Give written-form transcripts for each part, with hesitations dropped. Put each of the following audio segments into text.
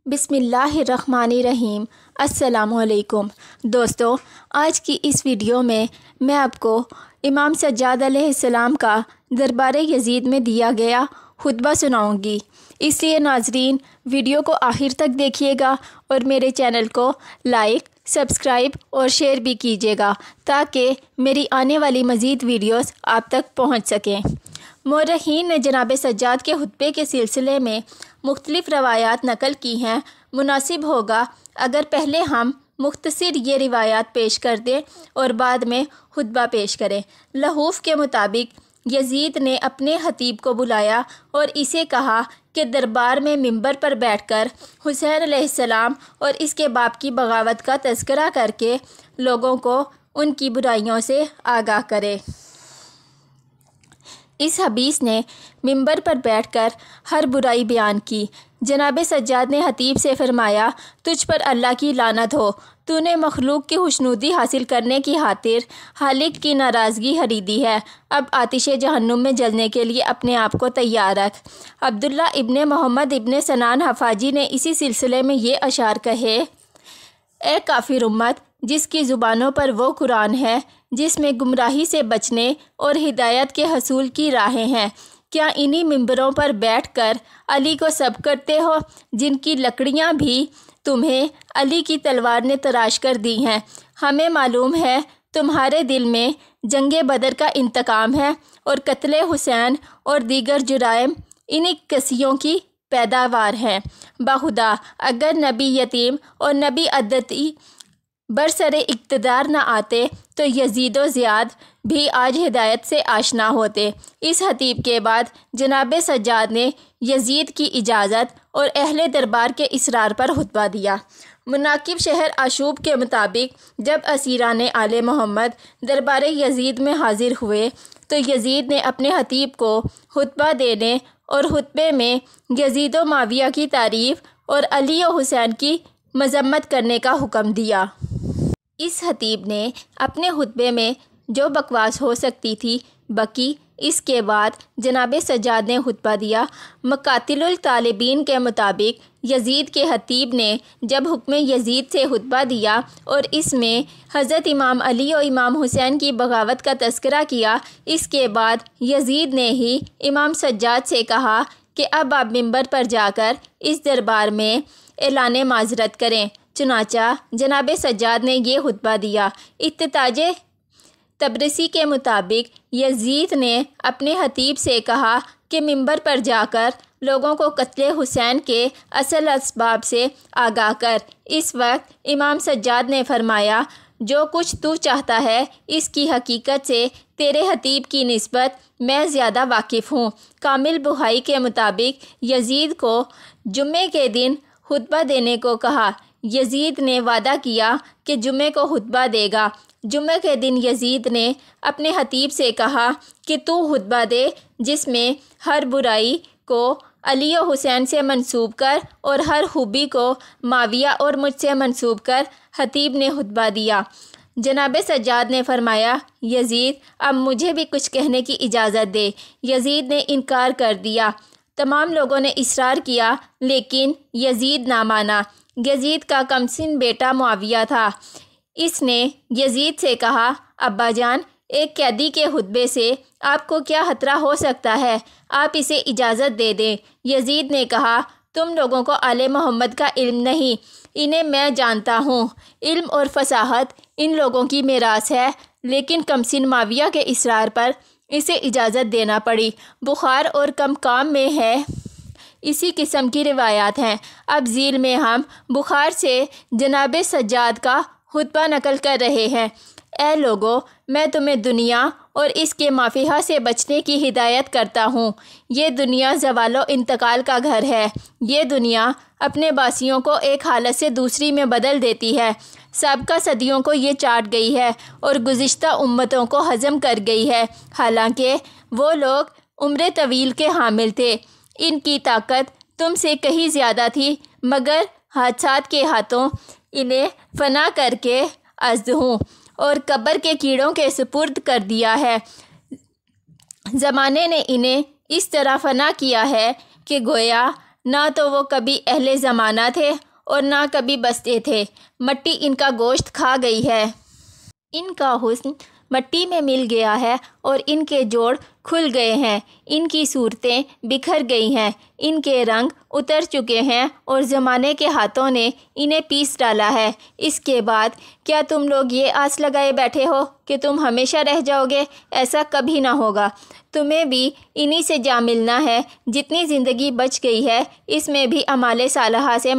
بسم اللہ الرحمن الرحیم۔ السلام علیکم دوستو، آج کی اس ویڈیو میں آپ کو امام سجاد علیہ السلام کا دربار یزید میں دیا گیا خطبہ سناؤں گی، اس لیے ناظرین ویڈیو کو آخر تک دیکھیے گا اور میرے چینل کو لائک، سبسکرائب اور شیئر بھی کیجیے گا تاکہ میری آنے والی مزید ویڈیوز آپ تک پہنچ سکیں۔ مورخین نے جناب سجاد کے خطبے کے سلسلے میں مختلف روایات نقل کی ہیں۔ مناسب ہوگا اگر پہلے ہم مختصر یہ روایات پیش کر دیں اور بعد میں خطبہ پیش کریں۔ لحوف کے مطابق یزید نے اپنے خطیب کو بلایا اور اسے کہا کہ دربار میں منبر پر بیٹھ کر حسین علیہ السلام اور اس کے باپ کی بغاوت کا تذکرہ کر کے لوگوں کو ان کی برائیوں سے آگاہ کرے۔ اس حدیث نے منبر پر بیٹھ کر ہر برائی بیان کی۔ جناب سجاد نے خطیب سے فرمایا، تجھ پر اللہ کی لعنت ہو، تو نے مخلوق کی خوشنودی حاصل کرنے کی خاطر خالق کی ناراضگی خریدی ہے، اب آتش جہنم میں جلنے کے لیے اپنے آپ کو تیار رکھ۔ عبداللہ ابن محمد ابن سنان حفاجی نے اسی سلسلے میں یہ اشعار کہے، اے کافر امت، جس کی زبانوں پر وہ قرآن ہے جس میں گمراہی سے بچنے اور ہدایت کے حصول کی راہیں ہیں، کیا انہی منبروں پر بیٹھ کر علی کو سب کرتے ہو جن کی لکڑیاں بھی تمہیں علی کی تلوار نے تراش کر دی ہیں؟ ہمیں معلوم ہے تمہارے دل میں جنگ بدر کا انتقام ہے اور قتل حسین اور دیگر جرائم انہی کسیوں کی پیداوار ہیں۔ بخدا اگر نبی یتیم اور نبی عدتی برسر اقتدار نہ آتے تو یزید و زیاد بھی آج ہدایت سے آشنا ہوتے۔ اس خطیب کے بعد جناب سجاد نے یزید کی اجازت اور اہل دربار کے اصرار پر خطبہ دیا۔ مناقب شہر آشوب کے مطابق جب اسیران آل محمد دربار یزید میں حاضر ہوئے تو یزید نے اپنے خطیب کو خطبہ دینے اور خطبے میں یزید و معاویہ کی تعریف اور علی و حسین کی مذمت کرنے کا حکم دیا۔ اس خطیب نے اپنے خطبے میں جو بکواس ہو سکتی تھی بکی۔ اس کے بعد جناب سجاد نے خطبہ دیا۔ مقاتل الطالبین کے مطابق یزید کے خطیب نے جب حکم یزید سے خطبہ دیا اور اس میں حضرت امام علی و امام حسین کی بغاوت کا تذکرہ کیا، اس کے بعد یزید نے ہی امام سجاد سے کہا کہ اب آپ منبر پر جا کر اس دربار میں اعلان معذرت کریں۔ چنانچہ جناب سجاد نے یہ خطبہ دیا۔ احتجاج طبرسی کے مطابق یزید نے اپنے خطیب سے کہا کہ منبر پر جا کر لوگوں کو قتل حسین کے اصل اسباب سے آگاہ کر۔ اس وقت امام سجاد نے فرمایا، جو کچھ تو چاہتا ہے اس کی حقیقت سے تیرے خطیب کی نسبت میں زیادہ واقف ہوں۔ کامل بخاری کے مطابق یزید کو جمعے کے دن خطبہ دینے کو کہا۔ یزید نے وعدہ کیا کہ جمعے کو خطبہ دے گا۔ جمعے کے دن یزید نے اپنے خطیب سے کہا کہ تو خطبہ دے جس میں ہر برائی کو علی و حسین سے منسوب کر اور ہر خوبی کو معاویہ اور مجھ سے منسوب کر۔ خطیب نے خطبہ دیا۔ جناب سجاد نے فرمایا، یزید اب مجھے بھی کچھ کہنے کی اجازت دے۔ یزید نے انکار کر دیا۔ تمام لوگوں نے اصرار کیا لیکن یزید نہ مانا۔ یزید کا کمسن بیٹا معاویہ تھا۔ اس نے یزید سے کہا، ابا جان، ایک قیدی کے خطبے سے آپ کو کیا خطرہ ہو سکتا ہے؟ آپ اسے اجازت دے دیں۔ یزید نے کہا، تم لوگوں کو آل محمد کا علم نہیں، انہیں میں جانتا ہوں۔ علم اور فصاحت ان لوگوں کی میراث ہے، لیکن کمسن معاویہ کے اصرار پر اسے اجازت دینا پڑی۔ بخار اور کم میں ہے، اسی قسم کی روایات ہیں۔ اب ذیل میں ہم بخار سے جناب سجاد کا خطبہ نقل کر رہے ہیں۔ اے لوگو، میں تمہیں دنیا اور اس کے ما فیہا سے بچنے کی ہدایت کرتا ہوں۔ یہ دنیا زوال و انتقال کا گھر ہے۔ یہ دنیا اپنے باسیوں کو ایک حالت سے دوسری میں بدل دیتی ہے۔ سابقہ صدیوں کو یہ چاٹ گئی ہے اور گزشتہ امتوں کو ہضم کر گئی ہے۔ حالانکہ وہ لوگ عمر طویل کے حامل تھے، ان کی طاقت تم سے کہیں زیادہ تھی، مگر حادثات کے ہاتھوں انہیں فنا کر کے ازد ہوں اور قبر کے کیڑوں کے سپرد کر دیا ہے۔ زمانے نے انہیں اس طرح فنا کیا ہے کہ گویا نہ تو وہ کبھی اہل زمانہ تھے اور نہ کبھی بستے تھے۔ مٹی ان کا گوشت کھا گئی ہے، ان کا حسن مٹی میں مل گیا ہے اور ان کے جوڑ کھل گئے ہیں، ان کی صورتیں بکھر گئی ہیں، ان کے رنگ اتر چکے ہیں اور زمانے کے ہاتھوں نے انہیں پیس ڈالا ہے۔ اس کے بعد کیا تم لوگ یہ آس لگائے بیٹھے ہو کہ تم ہمیشہ رہ جاؤ گے؟ ایسا کبھی نہ ہوگا، تمہیں بھی انہی سے جا ملنا ہے۔ جتنی زندگی بچ گئی ہے اس میں بھی اعمال صالحہ سے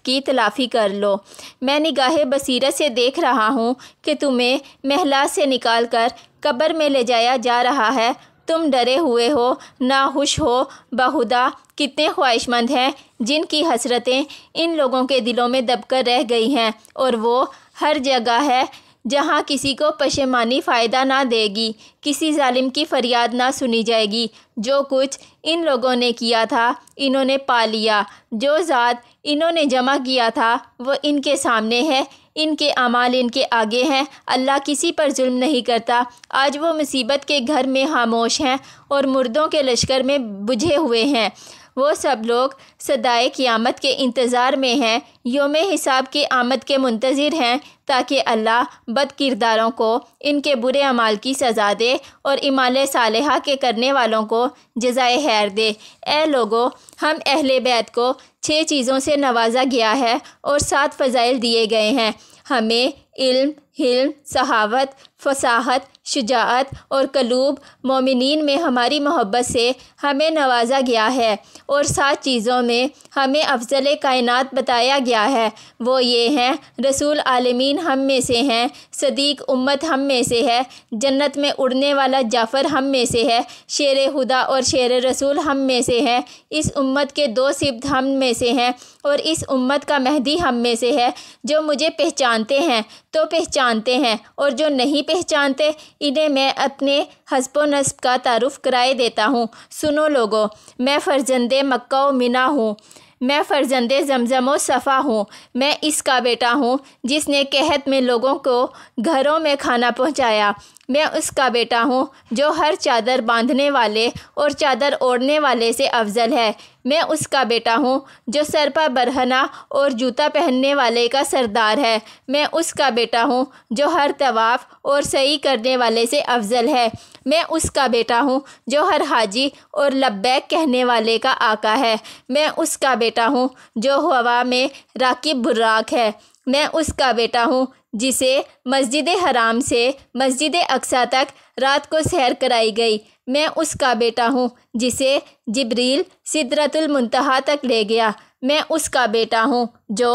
کی تلافی کر لو۔ میں نگاہ بصیرت سے دیکھ رہا ہوں کہ تمہیں محلات سے نکال کر قبر میں لے جایا جا رہا ہے۔ تم ڈرے ہوئے ہو، ناخوش ہو، بہدہ کتنے خواہش مند ہیں جن کی حسرتیں ان لوگوں کے دلوں میں دب کر رہ گئی ہیں، اور وہ ہر جگہ ہے جہاں کسی کو پشیمانی فائدہ نہ دے گی، کسی ظالم کی فریاد نہ سنی جائے گی۔ جو کچھ ان لوگوں نے کیا تھا انہوں نے پا لیا، جو ذات انہوں نے جمع کیا تھا وہ ان کے سامنے ہے، ان کے اعمال ان کے آگے ہیں۔ اللہ کسی پر ظلم نہیں کرتا۔ آج وہ مصیبت کے گھر میں خاموش ہیں اور مردوں کے لشکر میں بجھے ہوئے ہیں۔ وہ سب لوگ صدائے قیامت کے انتظار میں ہیں، یوم حساب کی آمد کے منتظر ہیں تاکہ اللہ بد کرداروں کو ان کے برے اعمال کی سزا دے اور اعمال صالحہ کے کرنے والوں کو جزائے خیر دے۔ اے لوگو، ہم اہل بیت کو 6 چیزوں سے نوازا گیا ہے اور 7 فضائل دیے گئے ہیں۔ ہمیں علم، حلم، سخاوت، فصاحت، شجاعت اور قلوب مومنین میں ہماری محبت سے ہمیں نوازا گیا ہے، اور 7 چیزوں میں ہمیں افضل کائنات بتایا گیا ہے۔ وہ یہ ہیں: رسول عالمین ہم میں سے ہیں، صدیق امت ہم میں سے ہے، جنت میں اڑنے والا جعفر ہم میں سے ہے، شیر خدا اور شیر رسول ہم میں سے ہے، اس امت کے 2 سبط ہم میں سے ہیں، اور اس امت کا مہدی ہم میں سے ہے۔ جو مجھے پہچانتے ہیں تو پہچانتے ہیں، اور جو نہیں پہچانتے انہیں میں اپنے حسب و نسب کا تعارف کرائے دیتا ہوں۔ سنو لوگو، میں فرزند مکہ و منا ہوں، میں فرزند زمزم و صفا ہوں، میں اس کا بیٹا ہوں جس نے قحط میں لوگوں کو گھروں میں کھانا پہنچایا، میں اس کا بیٹا ہوں جو ہر چادر باندھنے والے اور چادر اوڑھنے والے سے افضل ہے، میں اس کا بیٹا ہوں جو سر پر برہنہ اور جوتا پہننے والے کا سردار ہے، میں اس کا بیٹا ہوں جو ہر طواف اور سعی کرنے والے سے افضل ہے، میں اس کا بیٹا ہوں جو ہر حاجی اور لبیک کہنے والے کا آقا ہے، میں اس کا بیٹا ہوں جو ہوا میں راکب براق ہے، میں اس کا بیٹا ہوں جسے مسجد حرام سے مسجد اقصیٰ تک رات کو سیر کرائی گئی، میں اس کا بیٹا ہوں جسے جبریل سدرۃ المنتہا تک لے گیا، میں اس کا بیٹا ہوں جو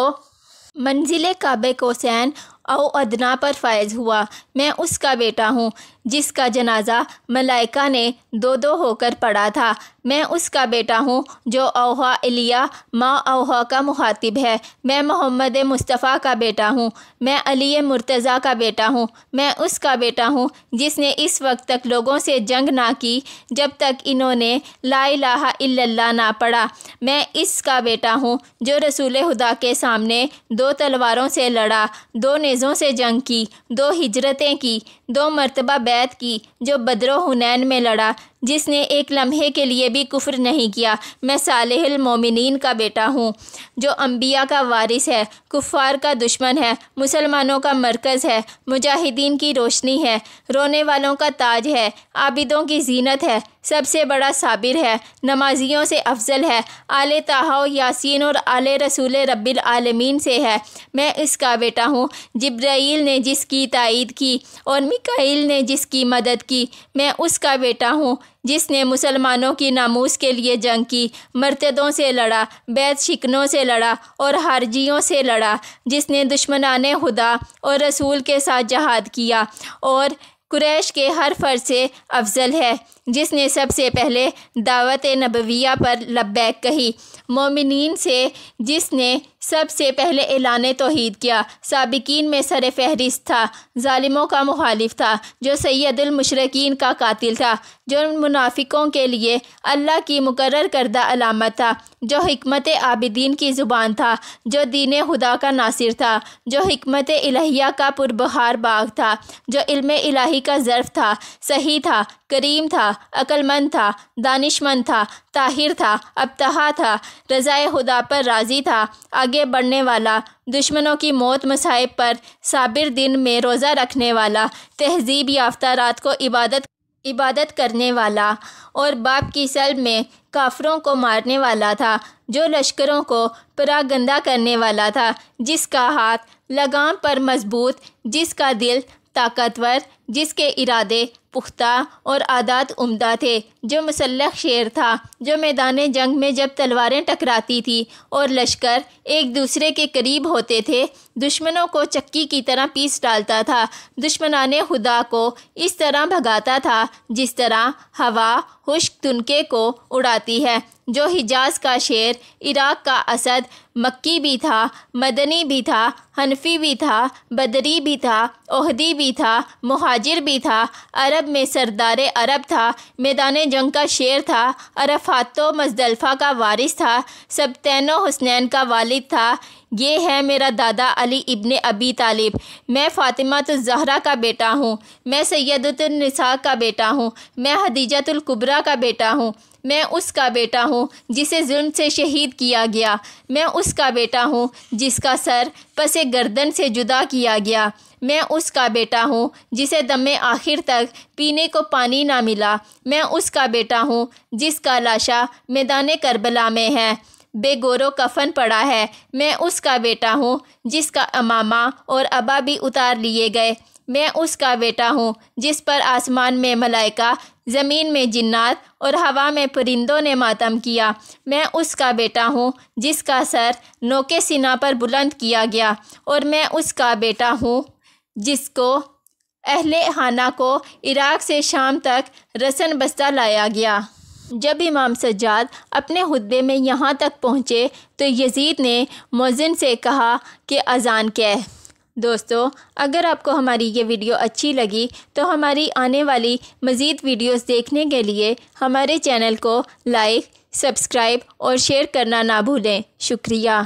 منزل قاب قوسین او ادنیٰ پر فائز ہوا، میں اس کا بیٹا ہوں جس کا جنازہ ملائکہ نے 2 ہو کر پڑھا تھا، میں اس کا بیٹا ہوں جو اوحیٰ الیہ ما اوحیٰ کا مخاطب ہے، میں محمد مصطفیٰ کا بیٹا ہوں، میں علی مرتضیٰ کا بیٹا ہوں، میں اس کا بیٹا ہوں جس نے اس وقت تک لوگوں سے جنگ نہ کی جب تک انہوں نے لا الہ الا اللہ نہ پڑھا، میں اس کا بیٹا ہوں جو رسول خدا کے سامنے 2 تلواروں سے لڑا، 2 نیزوں سے جنگ کی، 2 ہجرتیں کی، 2 مرتبہ بیعت کی، جو بدر و حنین میں لڑا، جس نے ایک لمحے کے لیے بھی کفر نہیں کیا، میں صالح المومنین کا بیٹا ہوں جو انبیاء کا وارث ہے، کفار کا دشمن ہے، مسلمانوں کا مرکز ہے، مجاہدین کی روشنی ہے، رونے والوں کا تاج ہے، عابدوں کی زینت ہے، سب سے بڑا صابر ہے، نمازیوں سے افضل ہے، آل طٰہٰ و یاسین اور آل رسول رب العالمین سے ہے، میں اس کا بیٹا ہوں جبرائیل نے جس کی تائید کی اور میکائیل نے جس کی مدد کی، میں اس کا بیٹا ہوں جس نے مسلمانوں کی ناموس کے لیے جنگ کی، مرتدوں سے لڑا، بیعت شکنوں سے لڑا اور خارجیوں سے لڑا، جس نے دشمنان خدا اور رسول کے ساتھ جہاد کیا اور قریش کے ہر فرد سے افضل ہے، جس نے سب سے پہلے دعوت نبویہ پر لبیک کہی، مومنین سے جس نے سب سے پہلے اعلان توحید کیا، سابقین میں سر فہرست تھا، ظالموں کا مخالف تھا، جو سید المشرکین کا قاتل تھا، جو منافقوں کے لیے اللہ کی مقرر کردہ علامت تھا، جو حکمت عابدین کی زبان تھا، جو دین خدا کا ناصر تھا، جو حکمت الہیہ کا پربہار باغ تھا، جو علم الہی کا ظرف تھا، صحیح تھا، کریم تھا، عقل مند تھا، دانش مند تھا، طاہر تھا، ابتہا تھا، رضائے خدا پر راضی تھا، آگے بڑھنے والا، دشمنوں کی موت مصائب پر صابر، دن میں روزہ رکھنے والا، تہذیب یافتہ، رات کو عبادت کرنے والا، اور باپ کی سلب میں کافروں کو مارنے والا تھا، جو لشکروں کو پراگندہ کرنے والا تھا، جس کا ہاتھ لگام پر مضبوط، جس کا دل طاقتور، جس کے ارادے پختہ اور عادات عمدہ تھے، جو مسلح شیر تھا، جو میدان جنگ میں جب تلواریں ٹکراتی تھیں اور لشکر ایک دوسرے کے قریب ہوتے تھے، دشمنوں کو چکی کی طرح پیس ڈالتا تھا، دشمنان خدا کو اس طرح بھگاتا تھا جس طرح ہوا خشک تنکے کو اڑاتی ہے، جو حجاز کا شیر، عراق کا اسد، مکی بھی تھا، مدنی بھی تھا، حنفی بھی تھا، بدری بھی تھا، احدی بھی تھا، مہاجر بھی تھا، عرب میں سردار عرب تھا، میدان جنگ کا شیر تھا، عرفات و مزدلفہ کا وارث تھا، سبتین و حسنین کا والد تھا۔ یہ ہے میرا دادا علی ابن ابی طالب، میں فاطمۃ الزہرا کا بیٹا ہوں، میں سیدۃ النساء کا بیٹا ہوں، میں خدیجۃ الکبریٰ کا بیٹا ہوں، میں اس کا بیٹا ہوں جسے ظلم سے شہید کیا گیا، میں اس کا بیٹا ہوں جس کا سر پس گردن سے جدا کیا گیا، میں اس کا بیٹا ہوں جسے دم آخر تک پینے کو پانی نہ ملا، میں اس کا بیٹا ہوں جس کا لاشا میدان کربلا میں ہے، بے گور و کفن پڑا ہے، میں اس کا بیٹا ہوں جس کا امامہ اور ابا بھی اتار لیے گئے، میں اس کا بیٹا ہوں جس پر آسمان میں ملائکہ، زمین میں جنات اور ہوا میں پرندوں نے ماتم کیا، میں اس کا بیٹا ہوں جس کا سر نوک سینہ پر بلند کیا گیا، اور میں اس کا بیٹا ہوں جس کو اہل خانہ کو عراق سے شام تک رسن بستہ لایا گیا۔ جب امام سجاد اپنے خطبے میں یہاں تک پہنچے تو یزید نے مؤذن سے کہا کہ اذان کہہ۔ دوستو، اگر آپ کو ہماری یہ ویڈیو اچھی لگی تو ہماری آنے والی مزید ویڈیوز دیکھنے کے لیے ہمارے چینل کو لائک، سبسکرائب اور شیئر کرنا نہ بھولیں۔ شکریہ۔